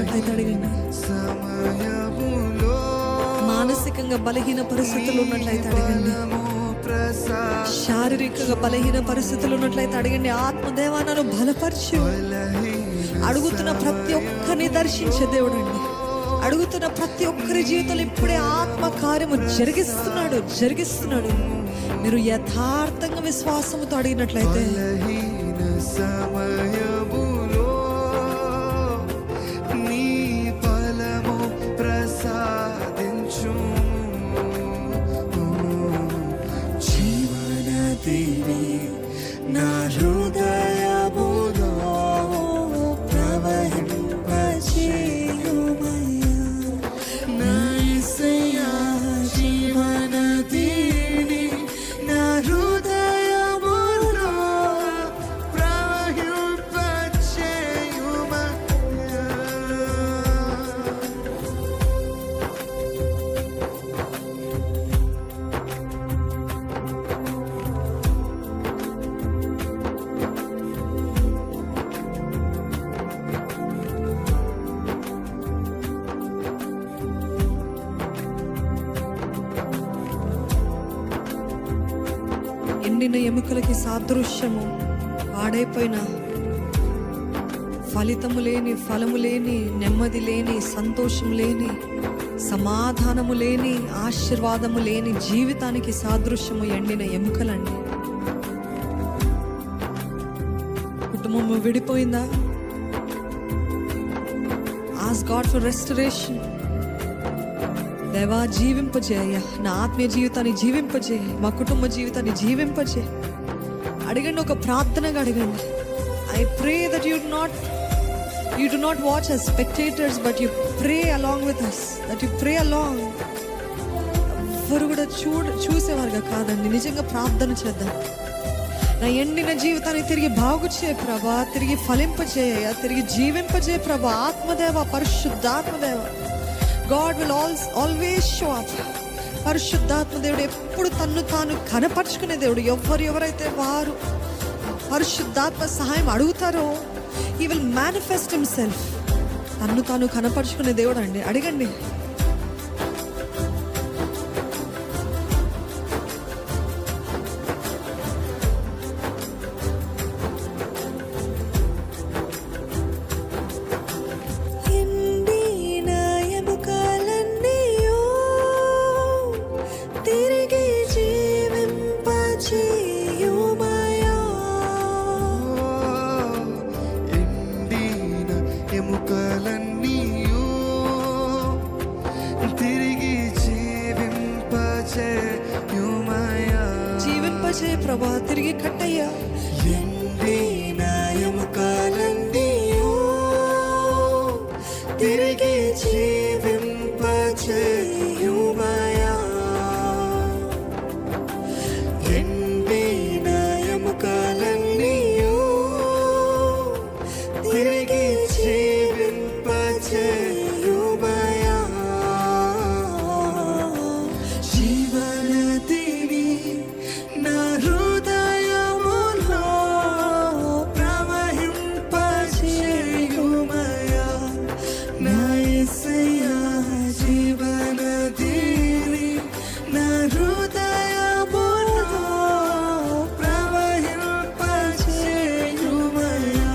ఉన్నట్లయితే అడగండి. మానసికంగా బలహీన పరిస్థితులు ఉన్నట్లయితే అడగండి. శారీరకంగా బలహీన పరిస్థితులు ఉన్నట్లయితే అడగండి. ఆత్మదేవా నన్ను బలపరచు. అడుగుతున్న ప్రతి ఒక్కరిని దర్శించే దేవుడు అండి. అడుగుతున్న ప్రతి ఒక్కరి జీవితంలో ఇప్పుడే ఆత్మ కార్యము జరిగిస్తున్నాడు. మీరు యథార్థంగా విశ్వాసముతో అడిగినట్లయితే నా హృదయములో ప్రవహింపచేయుమయ్యా. నా యేసయ్యా జీవనదిని నా హృదయములో ప్రవహింపచేయుమయ్యా. ఎండిన ఎముకలకి సాదృశ్యము పాడైపోయిన, ఫలితము లేని, ఫలము లేని, నెమ్మది లేని, సంతోషం లేని, సమాధానము లేని, ఆశీర్వాదము లేని జీవితానికి సాదృశ్యము ఎండిన ఎముకలండి. కుటుంబము విడిపోయిందా? Ask God for restoration. దేవా జీవింపజేయ, నా ఆత్మీయ జీవితాన్ని జీవింపజేయ, మా కుటుంబ జీవితాన్ని జీవింపజేయ. అడగండి, ఒక ప్రార్థనగా అడగండి. I pray that you do not watch as spectators, but you pray along with us, that you pray along. ఎవరు కూడా చూసేవారుగా కాదండి, నిజంగా ప్రార్థన చేద్దాం. నా ఎండిన జీవితాన్ని తిరిగి బాగు చేయ ప్రభా, తిరిగి ఫలింపజేయ, తిరిగి జీవింపజేయ ప్రభా. ఆత్మదేవ, పరిశుద్ధాత్మదేవ, God will always show up. పరిశుద్ధాత్మ దేవుడు ఎప్పుడు తన్ను తాను కనపరుచుకునే దేవుడు. ఎవరైతే వారు పరిశుద్ధాత్మ సహాయం అడుగుతారో he will manifest himself. తన్ను తాను కనపరుచుకునే దేవుడు అండి. అడగండి. ఎముకలన్నీయు తిరిగి జీవింపజేయ ప్రభా, తిరిగి కట్టయ్యా. ఎండిన ఎముకలన్నీయు తిరిగి జీవింపచేయుమయ్యా. ఎండిన ఎముకలన్నీయు తిరిగి జీవింపచేయుమయ్యా. జీవనదిని నా హృదయములో ప్రవహింపచేయుమయ్యా. నా యేసయ్యా జీవనదిని నా హృదయములో ప్రవహింపచేయుమయ్యా.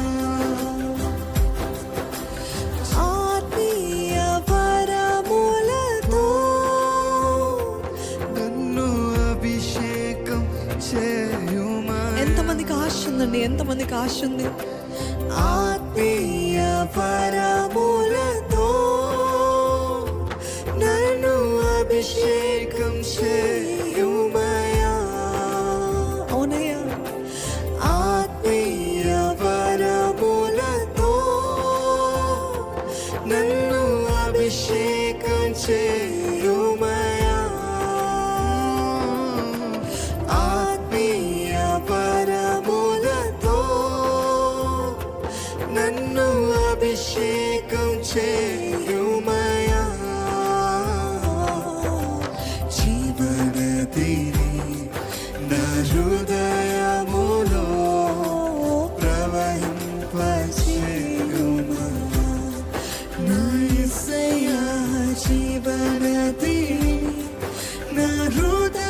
ఎంతమందికి ఆశ ఉందండి? ఎంతమందికి ఆశ ఉంది? ఆత్మీయ వరములతో నన్ను అభిషేకం చేయుమయ్యా. అవునయ్యా. ఆత్మీయ వరములతో నన్ను అభిషేకం చేయుమయ్యా. ఆత్మీయ వరములతో నన్ను అభిషేకం చేయుమయ్యా. జీవనదిని నా హృదయములో ప్రవహింపచేయుమయ్యా. నా హృదయ